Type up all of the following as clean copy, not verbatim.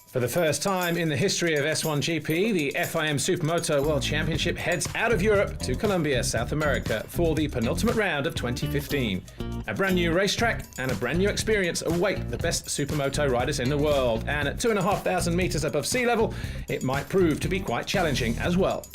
For the first time in the history of S1GP, the FIM Supermoto World Championship heads out of Europe to Colombia, South America for the penultimate round of 2015. A brand new racetrack and a brand new experience await the best supermoto riders in the world, and at 2,500 metres above sea level, it might prove to be quite challenging as well.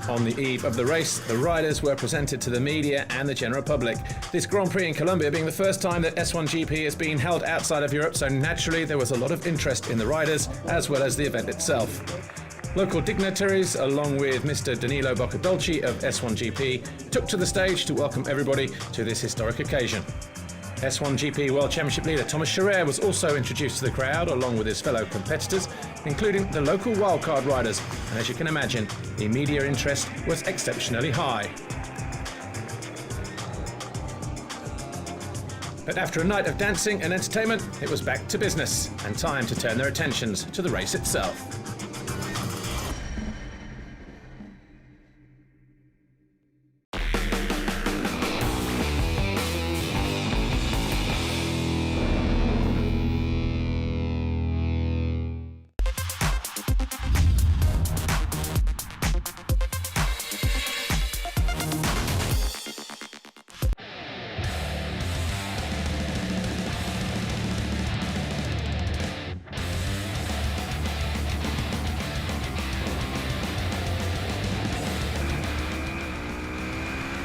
On the eve of the race, the riders were presented to the media and the general public. This Grand Prix in Colombia being the first time that S1GP has been held outside of Europe, so naturally there was a lot of interest in the riders as well as the event itself. Local dignitaries, along with Mr. Danilo Boccadolci of S1GP, took to the stage to welcome everybody to this historic occasion. S1GP World Championship leader Thomas Scherer was also introduced to the crowd along with his fellow competitors, including the local wildcard riders, and as you can imagine, the media interest was exceptionally high. But after a night of dancing and entertainment, it was back to business and time to turn their attentions to the race itself.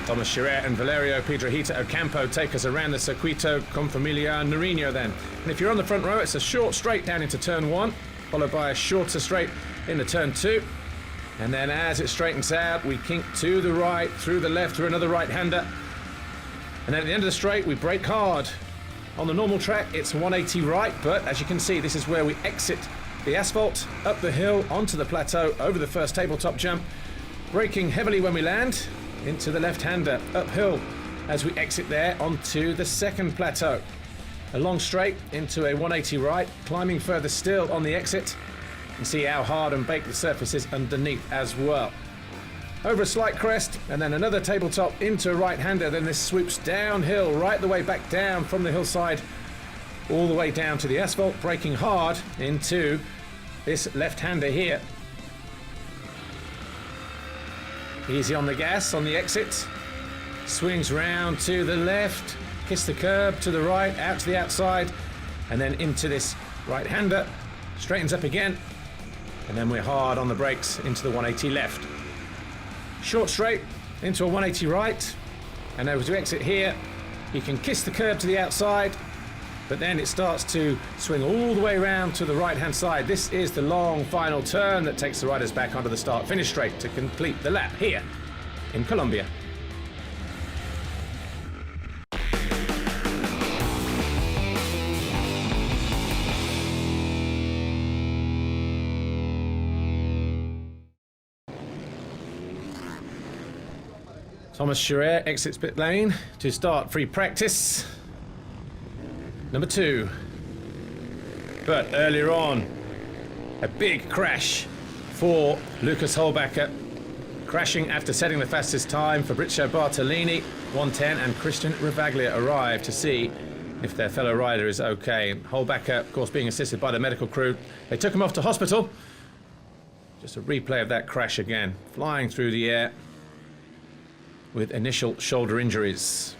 Thomas Scherer and Valerio Piedrahita Ocampo take us around the Circuito Confamilia Nariño then. And if you're on the front row, it's a short straight down into turn 1, followed by a shorter straight into turn 2. And then as it straightens out, we kink to the right, through the left, through another right-hander. And then at the end of the straight, we brake hard. On the normal track, it's 180 right, but as you can see, this is where we exit the asphalt, up the hill, onto the plateau, over the first tabletop jump, braking heavily when we land, into the left-hander, uphill as we exit there onto the second plateau. A long straight into a 180 right, climbing further still on the exit. You can see how hard and baked the surface is underneath as well. Over a slight crest and then another tabletop into a right-hander, then this swoops downhill right the way back down from the hillside all the way down to the asphalt, braking hard into this left-hander here. Easy on the gas on the exit, swings round to the left, kiss the curb to the right, out to the outside, and then into this right-hander, straightens up again, and then we're hard on the brakes into the 180 left. Short straight into a 180 right, and as we exit here, you can kiss the curb to the outside, but then it starts to swing all the way around to the right-hand side. This is the long final turn that takes the riders back onto the start-finish straight to complete the lap here in Colombia. Thomas Scherer exits pit lane to start free practice. Number 2. But earlier on, a big crash for Lucas Holbacher. Crashing after setting the fastest time, Fabrizio Bartolini, 1:10, and Christian Rivaglia arrive to see if their fellow rider is okay. Holbacher, of course, being assisted by the medical crew. They took him off to hospital. Just a replay of that crash again, flying through the air with initial shoulder injuries.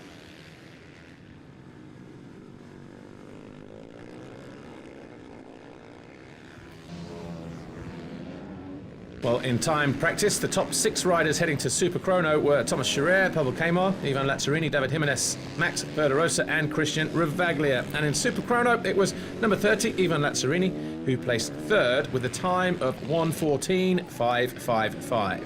Well, in time practice, the top 6 riders heading to Super Chrono were Thomas Scherer, Pavel Kamar, Ivan Lazzarini, David Jimenez, Max Verderosa and Christian Rivaglia. And in Super Chrono, it was number 30, Ivan Lazzarini, who placed 3rd with a time of 1:14.555.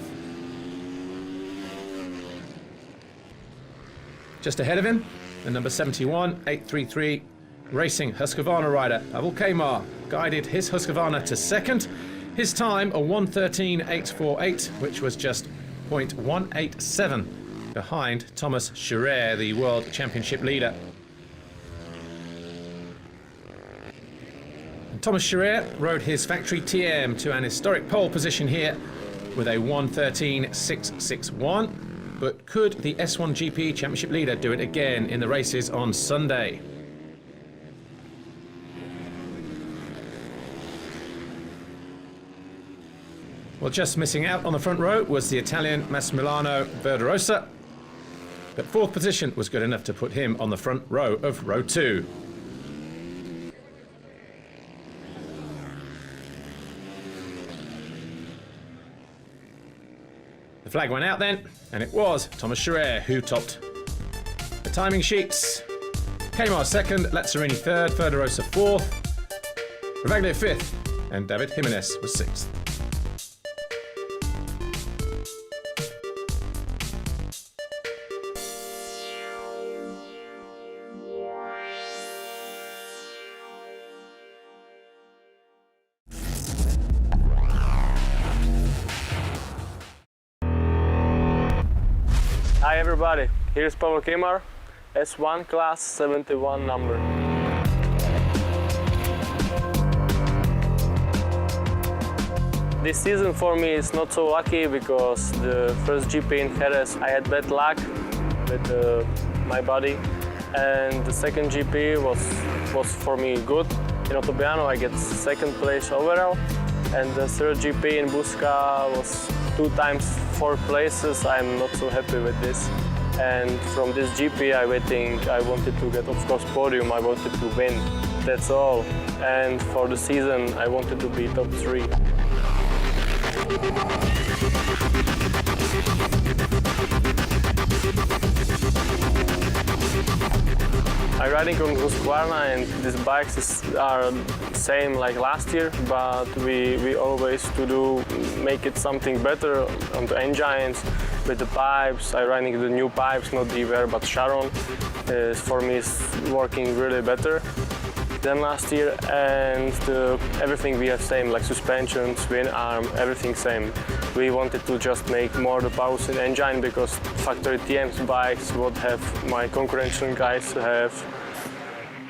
Just ahead of him, the number 71, 833, racing Husqvarna rider, Pavel Kamar, guided his Husqvarna to 2nd. His time, a 1:13.848, which was just 0.187 behind Thomas Scherer, the World Championship leader. And Thomas Scherer rode his factory TM to an historic pole position here with a 1:13.661. but could the S1 GP Championship leader do it again in the races on Sunday? Well, just missing out on the front row was the Italian Massimiliano Verderosa, but fourth position was good enough to put him on the front row of row 2. The flag went out then, and it was Thomas Scherer who topped the timing sheets. Kmar second, Lazzarini third, Verderosa fourth, Rivaglia fifth, and David Jimenez was sixth. Hi everybody, here's Pavel Kmar, S1 class 71 number. This season for me is not so lucky because the first GP in Jerez I had bad luck with my body, and the second GP was for me good. In Otobiano I get second place overall, and the third GP in Busca was 2 times 4 places. I'm not so happy with this. And from this GP I wanted to get, of course, podium. I wanted to win. That's all. And for the season I wanted to be top 3. I'm riding on Husqvarna, and these bikes are same like last year, but we always make it something better on the engines with the pipes. I'm riding the new pipes, not Diver but Sharon. For me it's working really better than last year, and everything we have same, like suspension, twin arm, everything same. We wanted to just make more the powers in engine because factory TM's bikes would have, my concurrential guys have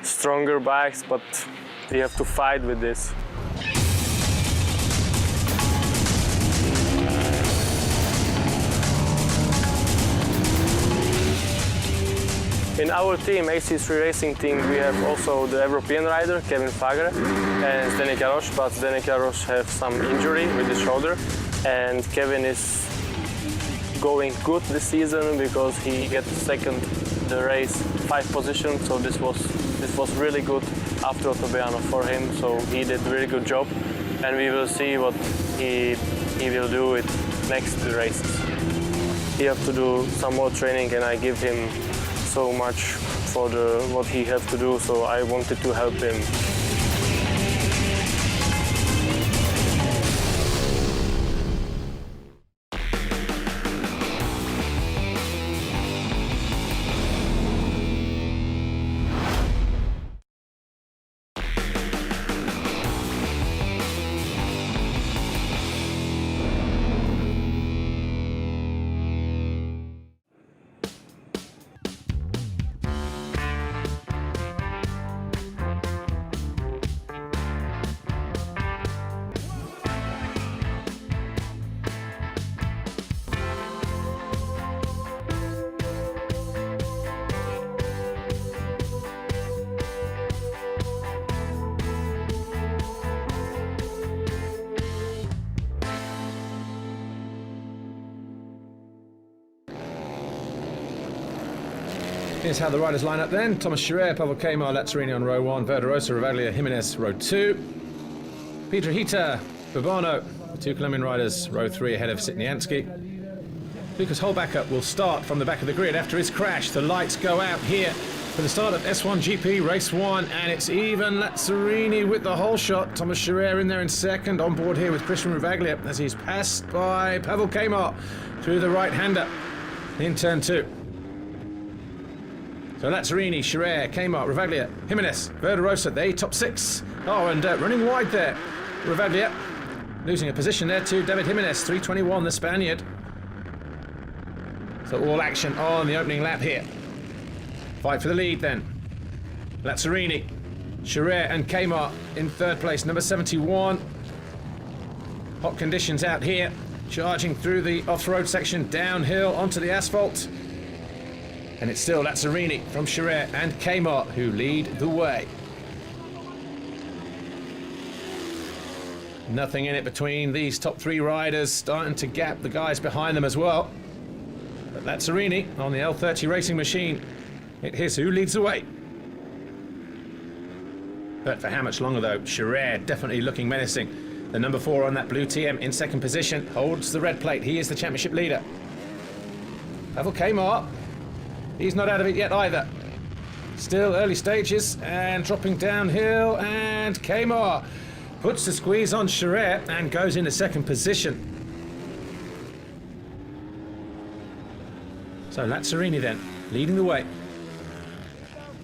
stronger bikes, but we have to fight with this. In our team, AC3 Racing team, we have also the European rider, Kevin Fagre, and Zdeněk Jaroš, but Zdeněk Jaroš have some injury with his shoulder, and Kevin is going good this season because he gets second the race 5 positions, so this was really good after Otobiano for him, so he did a really good job, and we will see what he will do with next races. He have to do some more training, and I give him so much for what he have to do, so I wanted to help him. Here's how the riders line up then. Thomas Scherer, Pavel Kmar, Lazzarini on row 1, Verderosa, Rivaglia, Jimenez, row 2. Peter Hita, Bourbano, the 2 Colombian riders, row 3 ahead of Sitniansky. Lucas Holbacher will start from the back of the grid after his crash. The lights go out here for the start of S1 GP Race 1, and it's even Lazzarini with the whole shot. Thomas Scherer in there in second, on board here with Christian Rivaglia as he's passed by Pavel Kmar through the right-hander in turn 2. So Lazzarini, Scherer, Kmar, Rivaglia, Jimenez, Verderosa, they top 6. Oh, and running wide there, Rivaglia losing a position there to David Jimenez, 321, the Spaniard. So all action on the opening lap here. Fight for the lead then. Lazzarini, Scherer and Kmar in third place, number 71. Hot conditions out here charging through the off-road section, downhill onto the asphalt. And it's still Lazzarini from Scherer and Kmart who lead the way. Nothing in it between these top three riders, starting to gap the guys behind them as well. But Lazzarini on the L30 racing machine, it is who leads the way. But for how much longer though? Scherer definitely looking menacing. The number 4 on that blue TM in second position holds the red plate. He is the championship leader. Pavel Kmart, he's not out of it yet either. Still early stages and dropping downhill, and Kmart puts the squeeze on Scherer and goes into second position. So Lazzarini then leading the way.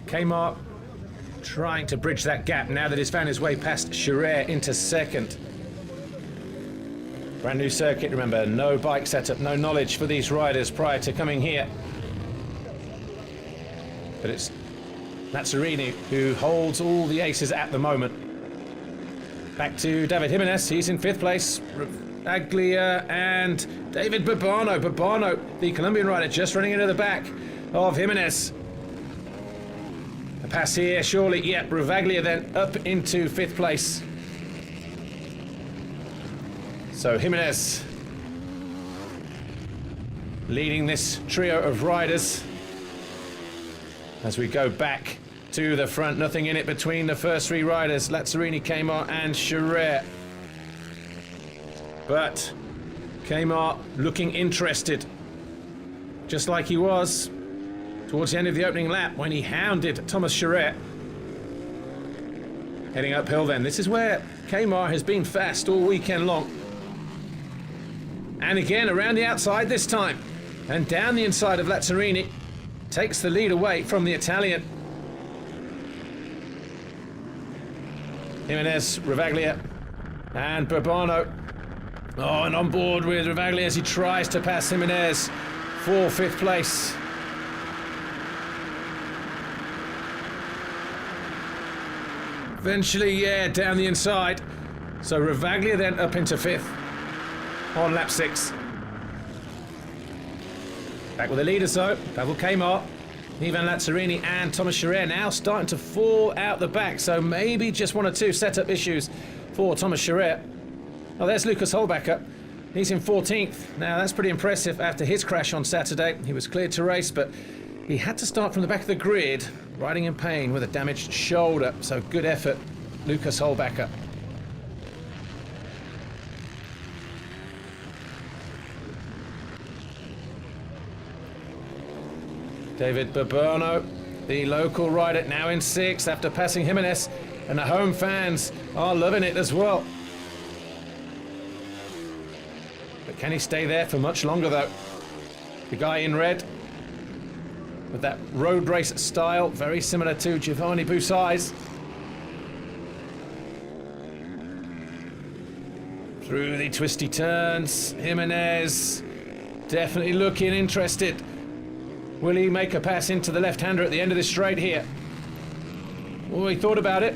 Kmart trying to bridge that gap now that he's found his way past Scherer into second. Brand new circuit, remember, no bike setup, no knowledge for these riders prior to coming here. But it's Lazzarini who holds all the aces at the moment. Back to David Jimenez, he's in 5th place. Aglia and David Bourbano. Bourbano, the Colombian rider, just running into the back of Jimenez. A pass here, surely. Yep, Ravaglia then up into 5th place. So Jimenez leading this trio of riders as we go back to the front. Nothing in it between the first 3 riders, Lazzarini, Kmart and Scherer. But Kmart looking interested, just like he was towards the end of the opening lap when he hounded Thomas Scherer. Heading uphill then. This is where Kmart has been fast all weekend long. And again around the outside this time. And down the inside of Lazzarini. Takes the lead away from the Italian. Jimenez, Ravaglia and Bourbano. Oh, and on board with Ravaglia as he tries to pass Jimenez for 5th place. Eventually, yeah, down the inside. So Ravaglia then up into 5th on lap 6. Back with the leaders though, Pavel Kmart, Ivan Lazzarini and Thomas Scherer now starting to fall out the back, so maybe just 1 or 2 setup issues for Thomas Scherer. Oh, there's Lucas Holbacher. He's in 14th. Now that's pretty impressive after his crash on Saturday. He was cleared to race, but he had to start from the back of the grid, riding in pain with a damaged shoulder, so good effort, Lucas Holbacher. David Bourbano, the local rider, now in 6th after passing Jimenez, and the home fans are loving it as well. But can he stay there for much longer though? The guy in red with that road race style, very similar to Giovanni Busai's. Through the twisty turns, Jimenez definitely looking interested. Will he make a pass into the left-hander at the end of this straight here? Oh, he thought about it,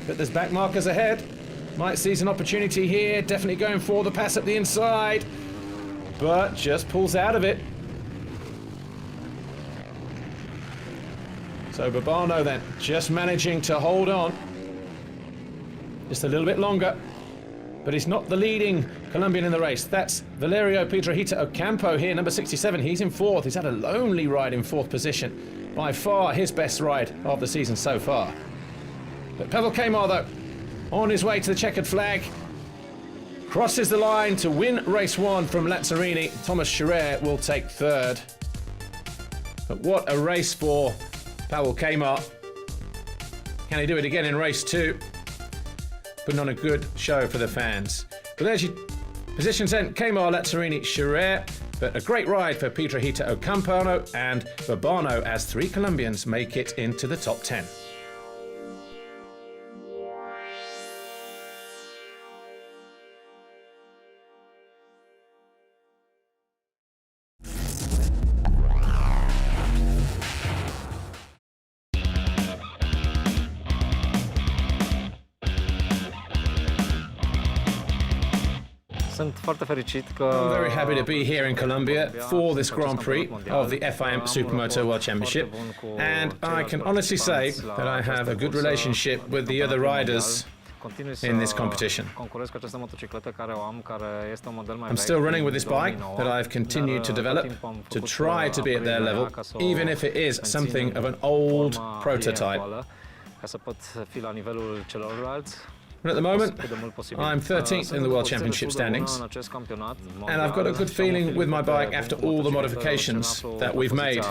but there's back markers ahead. Might seize an opportunity here, definitely going for the pass up the inside, but just pulls out of it. So Bourbano then, just managing to hold on. Just a little bit longer. But he's not the leading Colombian in the race. That's Valerio Piedrahita Ocampo here, number 67. He's in 4th. He's had a lonely ride in 4th position. By far his best ride of the season so far. But Pavel Kmart, though, on his way to the checkered flag. Crosses the line to win race 1 from Lazzarini. Thomas Scherer will take 3rd. But what a race for Pavel Kmart. Can he do it again in race 2? Putting on a good show for the fans. But there's your positions then. Kmart, Lazzarini, Scherer. But a great ride for Piedrahita Ocampo and Bourbano as 3 Colombians make it into the top 10. I'm very happy to be here in Colombia for this Grand Prix of the FIM Supermoto World Championship, and I can honestly say that I have a good relationship with the other riders in this competition. I'm still running with this bike that I've continued to develop to try to be at their level, even if it is something of an old prototype. And at the moment, I'm 13th in the World Championship standings, and I've got a good feeling with my bike after all the modifications that we've made.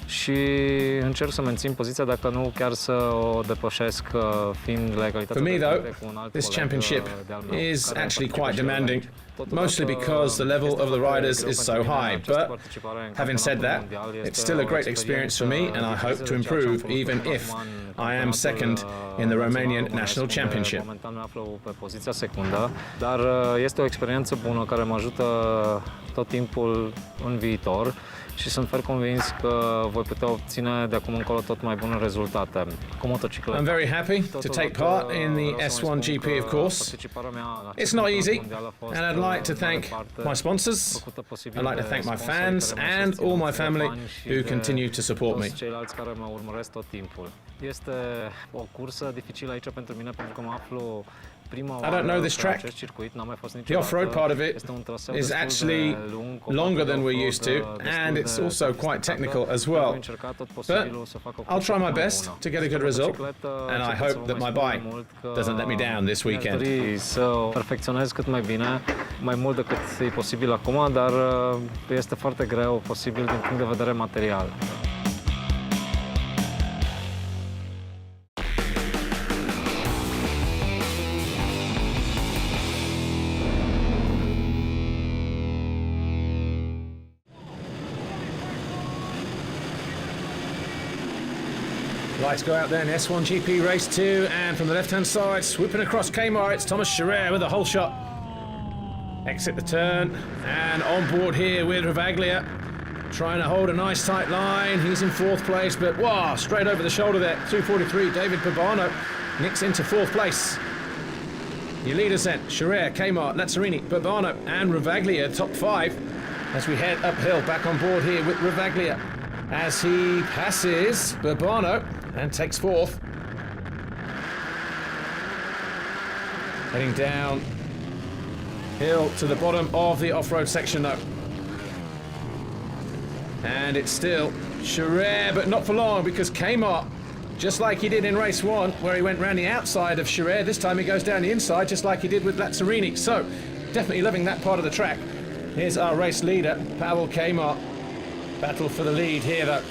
Și încerc să mențin poziția, dacă nu chiar să o depășesc, fiind la egalitate. For me though, this championship is actually quite demanding, mostly because the level of the riders is so high, but having said that, it's still a great experience for me and I hope to improve even if I am second in the Romanian National Championship. Momentan mă aflu pe poziția secundă, dar este o experiență bună care mă ajută tot timpul în viitor. Și sunt fer convins că voi putea obține de acum încolo tot mai bune rezultate cu motocicleta. I'm very happy to take part in the S1 GP, of course. It's not easy, and I'd like to thank my sponsors, I'd like to thank my fans and all my family who continue to support me. Ceilalți care mă urmăresc tot timpul. Este o cursă dificilă aici pentru mine pentru că mă aflu I don't know this track. The off-road part of it is actually longer than we're used to, and it's also quite technical as well. But I'll try my best to get a good result, and I hope that my bike doesn't let me down this weekend. Să perfecționez cât mai bine, mai mult decât e posibil acum, dar este foarte greu posibil din punct de vedere material. Lights go out there in S1 GP Race 2, and from the left-hand side, swooping across Kmart, it's Thomas Scherer with a whole shot. Exit the turn, and on board here with Rivaglia, trying to hold a nice tight line. He's in fourth place, but wow, straight over the shoulder there. 243, David Babano nicks into fourth place. Your leaders then, Scherer, Kmart, Lazzarini, Babano, and Rivaglia, top five, as we head uphill, back on board here with Rivaglia, as he passes Babano and takes fourth. Heading down hill to the bottom of the off-road section though. And it's still Scherer, but not for long, because Kmart, just like he did in race one, where he went round the outside of Scherer, this time he goes down the inside, just like he did with Lazzarini. So, definitely loving that part of the track. Here's our race leader, Pavel Kmart. Battle for the lead here though.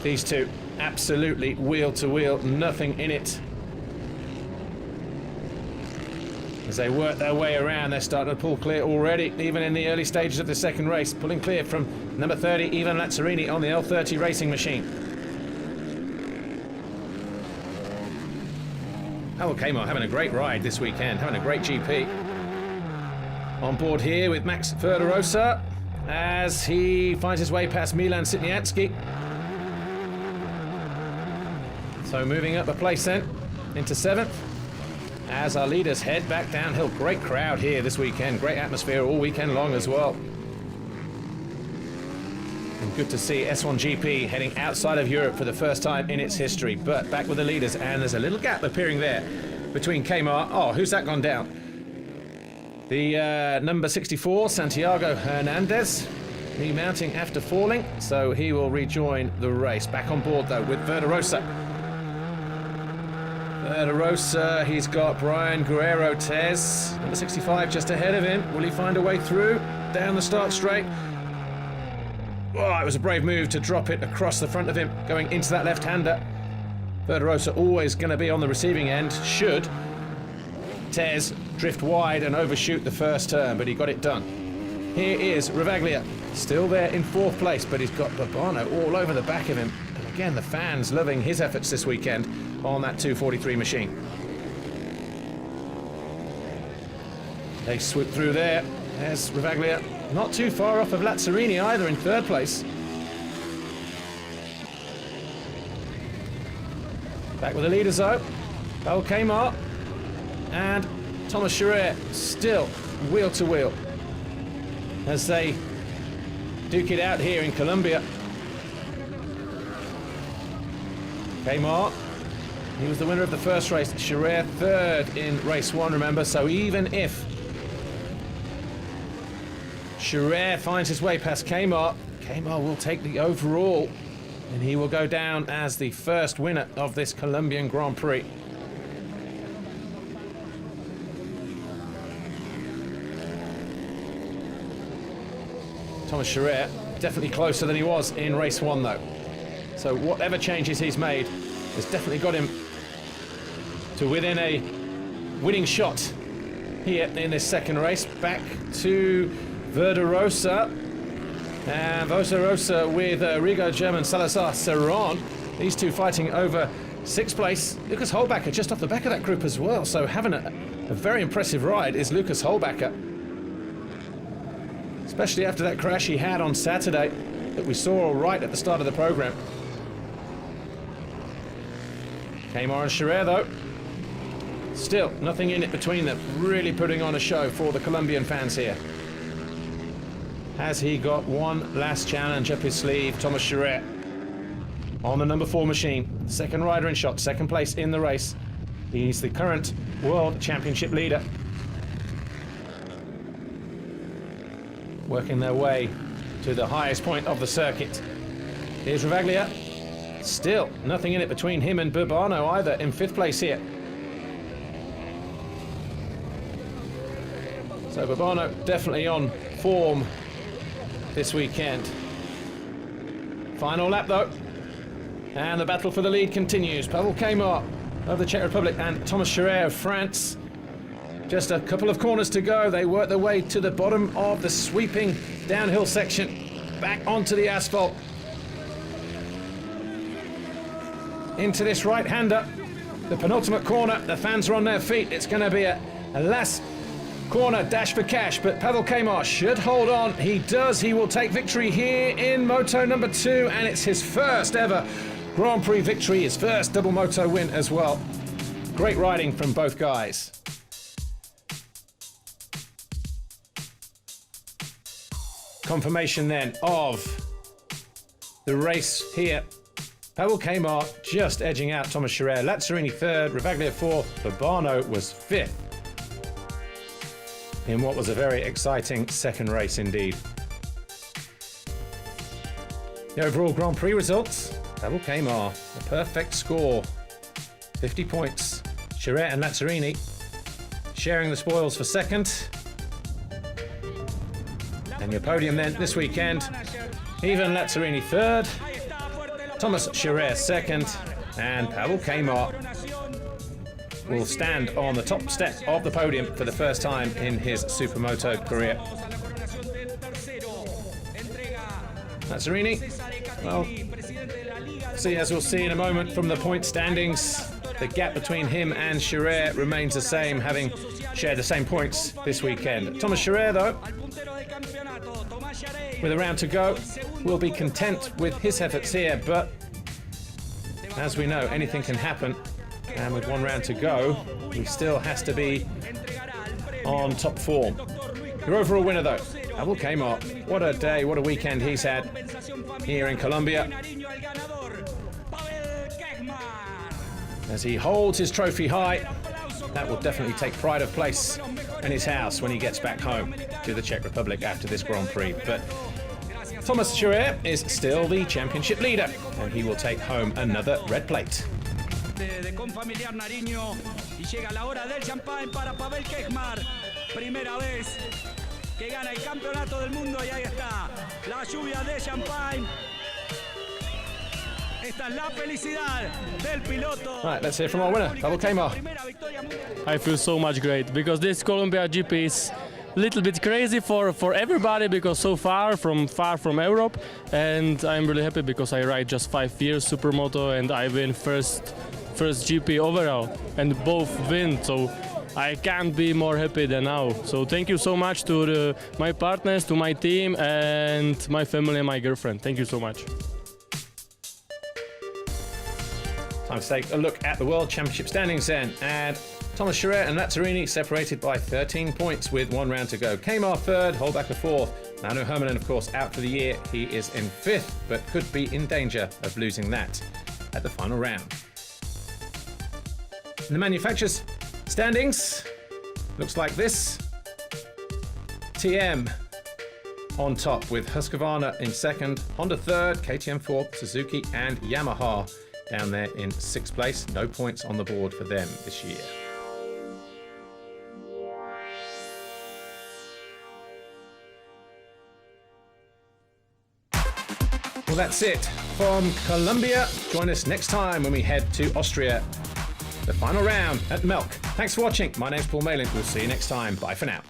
These two, absolutely wheel to wheel, nothing in it. As they work their way around, they're starting to pull clear already, even in the early stages of the second race. Pulling clear from number 30, Ivan Lazzarini on the L30 racing machine. Pavel Kmart having a great ride this weekend, having a great GP. On board here with Max Federación as he finds his way past Milan Sitniansky. So moving up a place then into seventh as our leaders head back downhill. Great crowd here this weekend, great atmosphere all weekend long as well. And good to see S1 GP heading outside of Europe for the first time in its history, but back with the leaders, and there's a little gap appearing there between Kmart. Oh, who's that gone down? The number 64, Santiago Hernandez, remounting after falling, so he will rejoin the race. Back on board though with Federación. Federación, he's got Brian Guerrero Tez, number 65 just ahead of him. Will he find a way through down the start straight? Oh, it was a brave move to drop it across the front of him, going into that left-hander. Federación always going to be on the receiving end, should Tez drift wide and overshoot the first turn, but he got it done. Here is Rivaglia, still there in fourth place, but he's got Babano all over the back of him. And again, the fans loving his efforts this weekend on that 243 machine. They swoop through there. There's Rivaglia, not too far off of Lazzarini either, in third place. Back with the leaders though. Pavel Kmart and Thomas Scherer still wheel to wheel as they duke it out here in Colombia. Kmart, he was the winner of the first race. Scherer third in race one, remember, so even if Scherer finds his way past Kmart, Kmart will take the overall and he will go down as the first winner of this Colombian Grand Prix. Thomas Scherer definitely closer than he was in race one though. So whatever changes he's made has definitely got him to within a winning shot here in this second race. Back to Verderosa. And Verderosa with Rigo German Salazar Serran. These two fighting over sixth place. Lucas Holbacher just off the back of that group as well. So having a very impressive ride is Lucas Holbacher. Especially after that crash he had on Saturday that we saw right at the start of the program. Kmart and Scherer though, still nothing in it between them, really putting on a show for the Colombian fans here. Has he got one last challenge up his sleeve? Thomas Scherer on the number 4 machine, second rider in shot, second place in the race. He's the current World Championship leader. Working their way to the highest point of the circuit. Here's Ravaglia. Still nothing in it between him and Burbano either in 5th place here. So Burbano definitely on form this weekend. Final lap though. And the battle for the lead continues. Pavel Kmart of the Czech Republic and Thomas Scherer of France. Just a couple of corners to go. They work their way to the bottom of the sweeping downhill section. Back onto the asphalt. Into this right-hander. The penultimate corner. The fans are on their feet. It's going to be a last corner dash for cash. But Pavel Kmart should hold on. He does. He will take victory here in Moto number 2. And it's his first ever Grand Prix victory. His first double Moto win as well. Great riding from both guys. Confirmation then of the race here. Pavel Kmart just edging out Thomas Scherer. Lazzarini 3rd, Ravaglia 4th, Burbano was 5th. In what was a very exciting second race indeed. The overall Grand Prix results, Pavel Kmart, a perfect score, 50 points. Scherer and Lazzarini sharing the spoils for second. And your podium then this weekend, Ivan Lazzarini 3rd, Thomas Scherer 2nd, and Pavel Kmart will stand on the top step of the podium for the first time in his Supermoto career. Lazzarini, well, see, as we'll see in a moment from the point standings, the gap between him and Scherer remains the same, having shared the same points this weekend. Thomas Scherer, though, with a round to go, will be content with his efforts here, but as we know, anything can happen, and with one round to go, he still has to be on top form. Your overall winner, though, Pavel Kmart. What a day, what a weekend he's had here in Colombia. As he holds his trophy high, that will definitely take pride of place in his house when he gets back home to the Czech Republic after this Grand Prix. But Thomas Scherer is still the championship leader, and he will take home another red plate. De Confamiliar Nariño y llega la hora del champán para Pavel Kmart. Primera vez que gana el campeonato del mundo y ahí está la lluvia de champán. Esta es la felicidad del piloto. Right, let's hear from our winner, Pavel Kmart. I feel so much great because this Colombia GP is a little bit crazy for everybody because so far from Europe, and I'm really happy because I ride just 5 years Supermoto and I win first GP overall and both win, so I can't be more happy than now. So thank you so much to my partners, to my team and my family and my girlfriend. Thank you so much. Time to take a look at the World Championship standings then. And Thomas Charette and Lazzarini separated by 13 points with 1 round to go. Kmar third, Holbacher fourth. Manu Hermanen, of course, out for the year. He is in fifth, but could be in danger of losing that at the final round. In the manufacturers' standings, looks like this. TM on top with Husqvarna in second, Honda third, KTM fourth, Suzuki and Yamaha down there in sixth place. No points on the board for them this year. Well, that's it from Colombia. Join us next time when we head to Austria, the final round at Melk. Thanks for watching. My name's Paul Mayland. We'll see you next time. Bye for now.